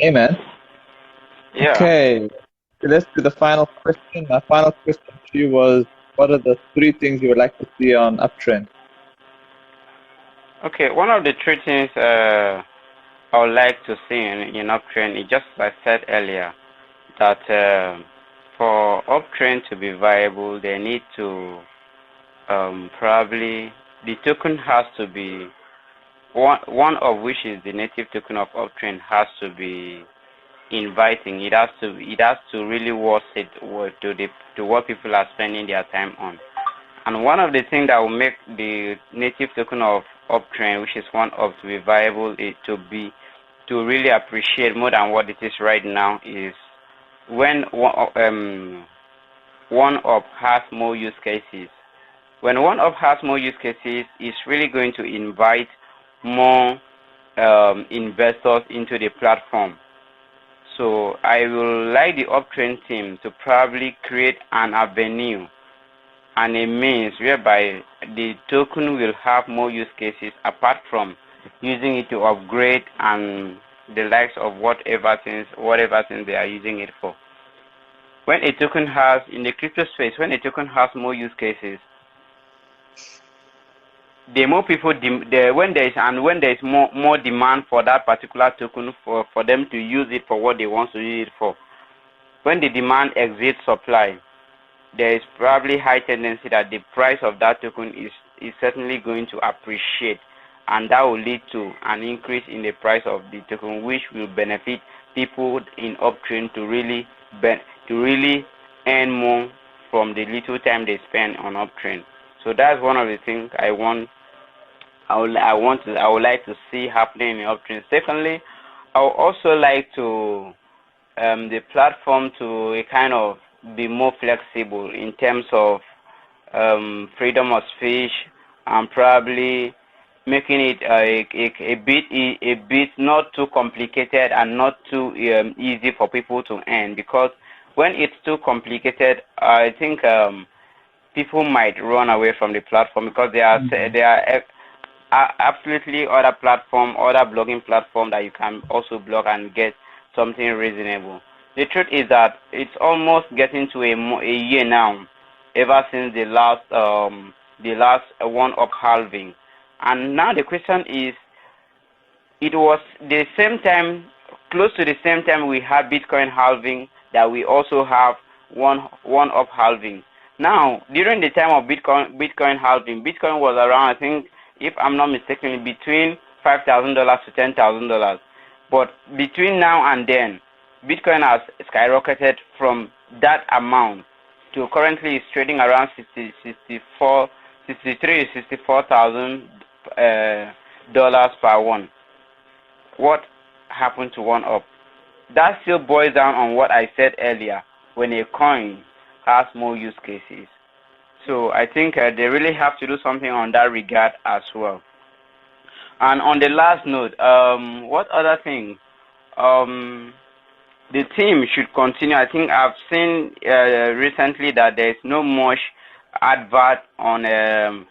Hey man. Yeah. Okay, let's do the final question. My final question to you was, what are the three things you would like to see on Uptrend? Okay. One of the three things I would like to see in Uptrend is just as I said earlier that for Uptrend to be viable, they need to probably the token has to be one of which is the native token of Uptrend has to be inviting. It has to really worth it to what people are spending their time on. And one of the things that will make the native token of Uptrend, which is one of to be viable, is to really appreciate more than what it is right now, is when one up has more use cases. When one up has more use cases, it's really going to invite more investors into the platform. So I will like the Uptrend team to probably create an avenue and a means whereby the token will have more use cases apart from using it to upgrade and the likes of whatever things they are using it for. When a token has in the crypto space, when a token has more use cases, the more people when there is more demand for that particular token for them to use it for what they want to use it for. When the demand exceeds supply, there is probably high tendency that the price of that token is certainly going to appreciate, and that will lead to an increase in the price of the token, which will benefit people in Uptrend to really earn more from the little time they spend on Uptrend. So that's one of the things I would like to see happening in Uptrend. Secondly, I would also like to the platform to kind of be more flexible in terms of freedom of speech, and probably making it a bit not too complicated and not too easy for people to earn, because when it's too complicated, I think people might run away from the platform, because there are absolutely other blogging platform that you can also blog and get something reasonable. The truth is that it's almost getting to a year now, ever since the last one up halving, and now the question is, it was the same time, close to the same time we had Bitcoin halving, that we also have one up halving. Now, during the time of Bitcoin halving, Bitcoin was around, I think, if I'm not mistaken, between $5,000 to $10,000. But between now and then, Bitcoin has skyrocketed from that amount to currently is trading around 63 to 64,000 dollars per one. What happened to one up? That still boils down on what I said earlier, when a coin has more use cases. So I think they really have to do something on that regard as well. And on the last note, what other thing? Um, the team should continue. I think I've seen recently that there is no much advert on the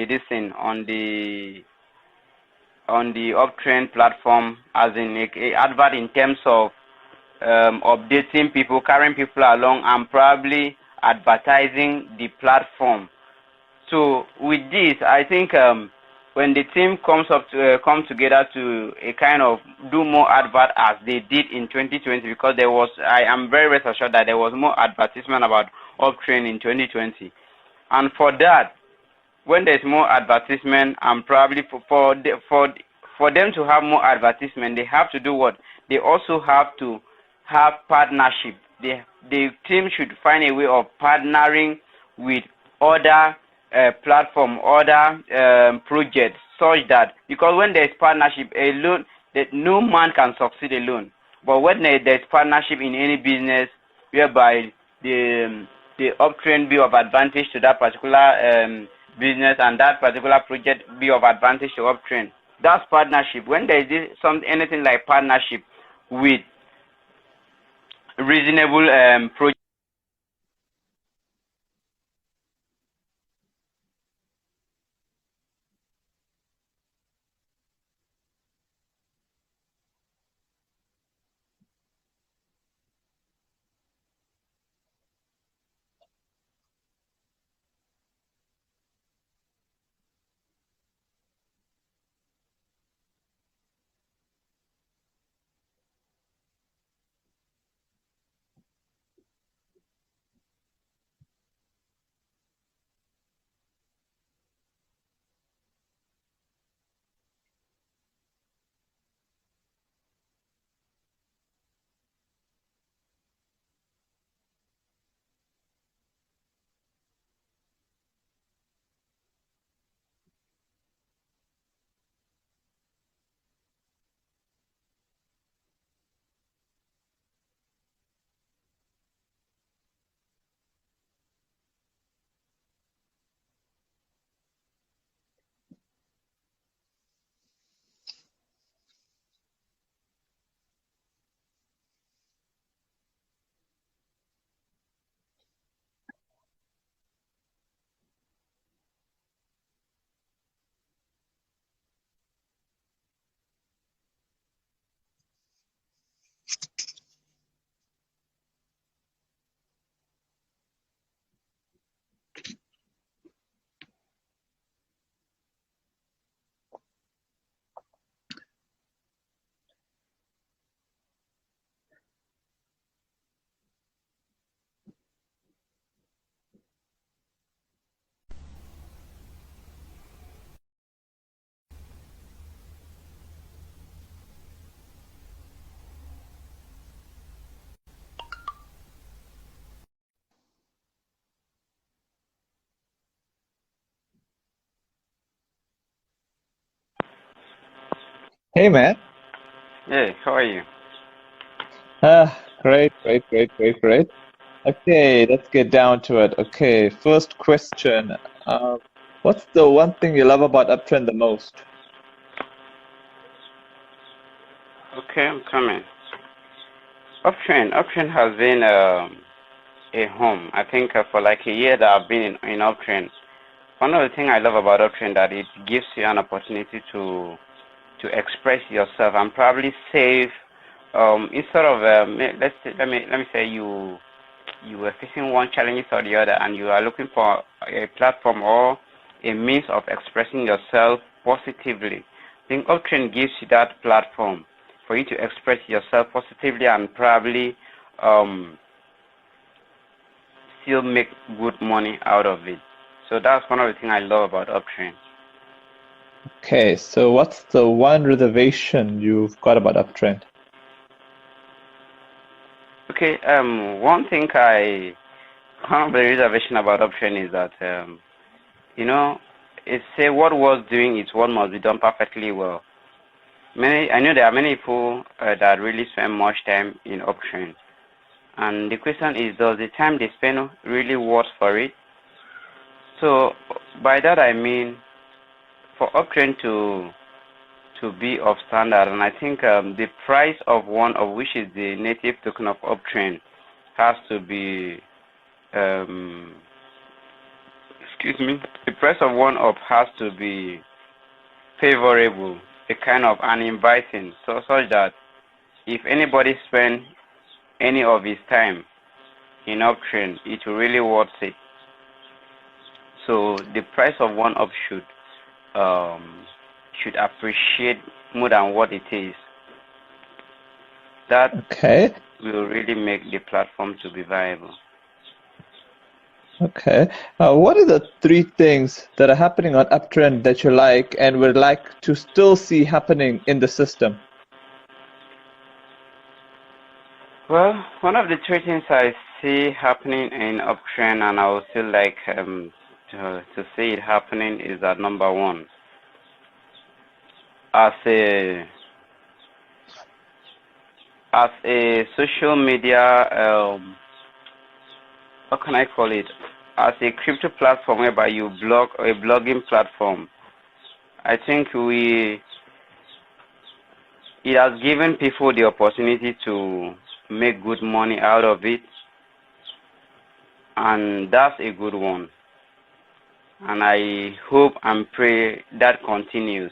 this thing on the Uptrend platform, as in a advert in terms of updating people, carrying people along, and probably advertising the platform. So with this, I think when the team come together to a kind of do more advert as they did in 2020, because I am very rest assured that there was more advertisement about Uptrend in 2020, and for that, when there's more advertisement, and probably for them to have more advertisement, they have to do what? They also have to have partnership. The team should find a way of partnering with other platform, other projects, such that, because when there's partnership alone, that no man can succeed alone. But when there's partnership in any business, whereby the Uptrend be of advantage to that particular business, and that particular project be of advantage to Uptrend, that's partnership. When there is anything like partnership with reasonable project. Hey, man. Hey, how are you? Great, great, great, great, great. Okay, let's get down to it. Okay, first question. What's the one thing you love about Uptrend the most? Okay, I'm coming. Uptrend has been a home. I think for like a year that I've been in Uptrend. One of the things I love about Uptrend that it gives you an opportunity to express yourself and probably save instead of let me say you were facing one challenge or the other and you are looking for a platform or a means of expressing yourself positively. I think Uptrend gives you that platform for you to express yourself positively and probably um, still make good money out of it. So that's one of the things I love about Uptrend. Okay, so what's the one reservation you've got about Uptrend? Okay, one of the reservation about Uptrend is that you know, it's say what was doing is what must be done perfectly well. I know there are many people that really spend much time in Uptrend, and the question is, does the time they spend really worth for it? So by that I mean, for Uptrend to be of standard, and I think the price of one of which is the native token of Uptrend has to be um, excuse me, the price of one up has to be favorable, a kind of an inviting, so such that if anybody spend any of his time in Uptrend, it will really worth it. So the price of one up um, should appreciate more than what it is. That Okay, will really make the platform to be viable. okay. What are the three things that are happening on Uptrend that you like and would like to still see happening in the system? Well, one of the three things I see happening in Uptrend, and I would still like to see it happening, is that number one, as a social media, what can I call it? As a crypto platform whereby you blog, a blogging platform, I think it has given people the opportunity to make good money out of it, and that's a good one. And I hope and pray that continues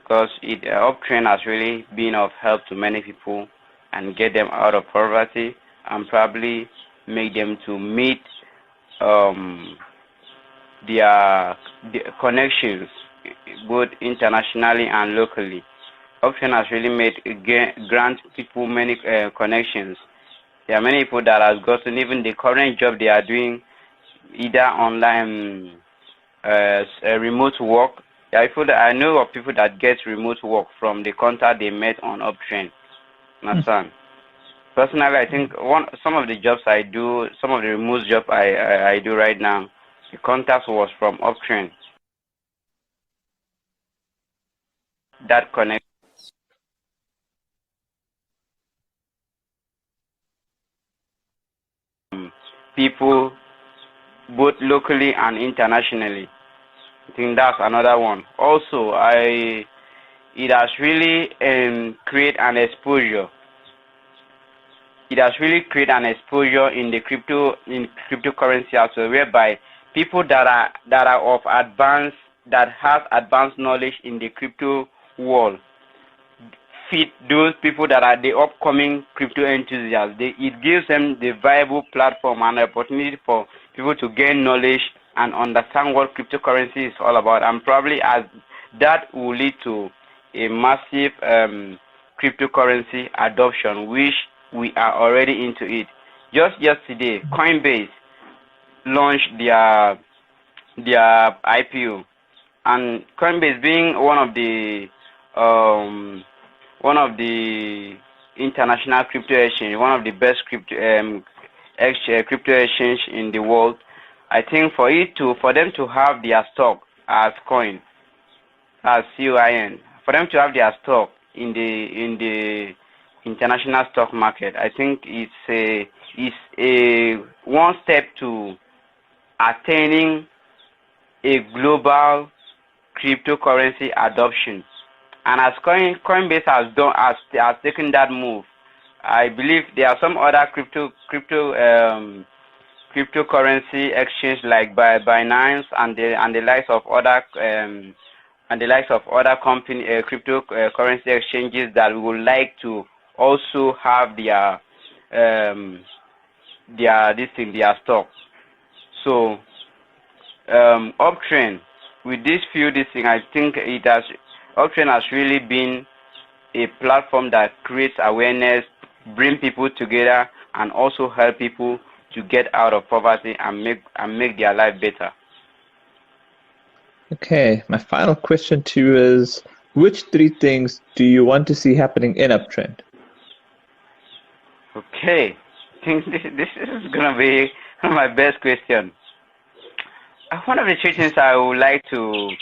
because Uptrend has really been of help to many people and get them out of poverty and probably make them to meet um, their connections both internationally and locally. Uptrend has really made grant people many connections. There are many people that has gotten even the current job they are doing either online remote work. There are people that I know of people that get remote work from the contact they met on Uptrend. Understand? Personally, I think some of the jobs I do, some of the remote jobs I do right now, the contact was from Uptrend. That connect people both locally and internationally. I think that's another one. Also, it has really create an exposure. It has really created an exposure in the cryptocurrency as well, whereby people that are of advanced that have advanced knowledge in the crypto world fit those people that are the upcoming crypto enthusiasts. It gives them the viable platform and opportunity for people to gain knowledge and understand what cryptocurrency is all about, and probably as that will lead to a massive cryptocurrency adoption, which we are already into it. Just yesterday, Coinbase launched their IPO, and Coinbase being one of the international crypto exchange, one of the best crypto exchange in the world. I think for them to have their stock as coin, as COIN, for them to have their stock in the international stock market. I think it's a one step to attaining a global cryptocurrency adoption. And as Coinbase has taken that move, I believe there are some other cryptocurrency exchange like Binance and the likes of other company cryptocurrency exchanges that would like to also have their stock. So Uptrend, with this thing, I think Uptrend has really been a platform that creates awareness, bring people together, and also help people to get out of poverty and make their life better. Okay, my final question to you is, which three things do you want to see happening in Uptrend? Okay, I think this is gonna be my best question. One of the three things I would like to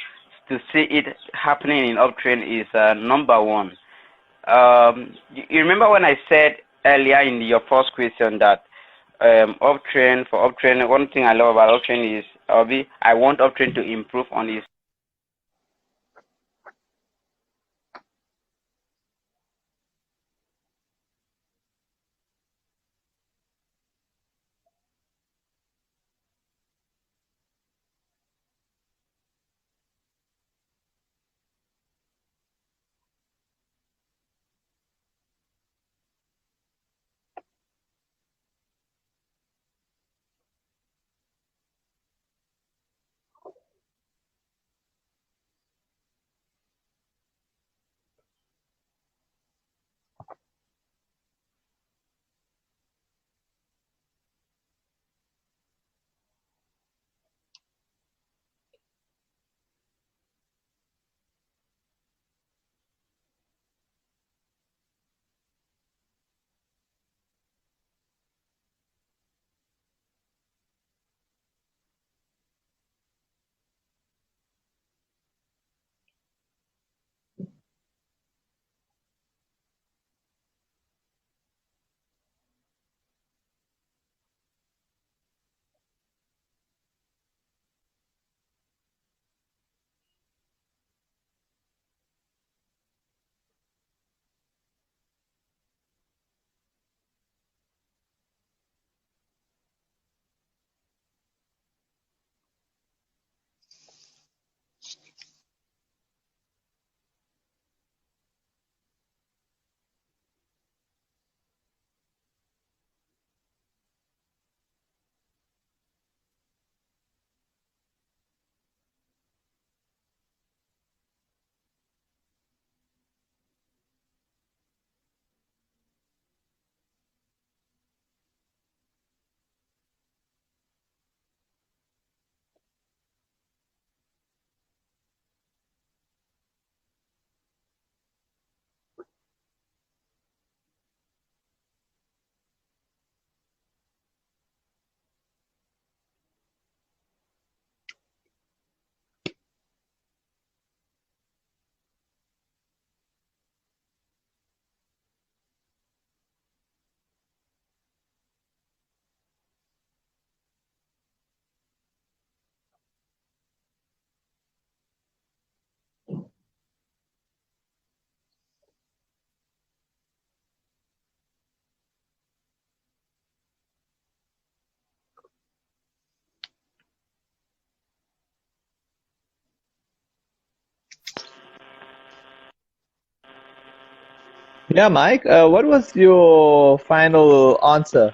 see it happening in Uptrend is number one. You remember when I said earlier in your first question that Uptrend, one thing I love about Uptrend is I want Uptrend to improve on its Yeah, Mike, what was your final answer?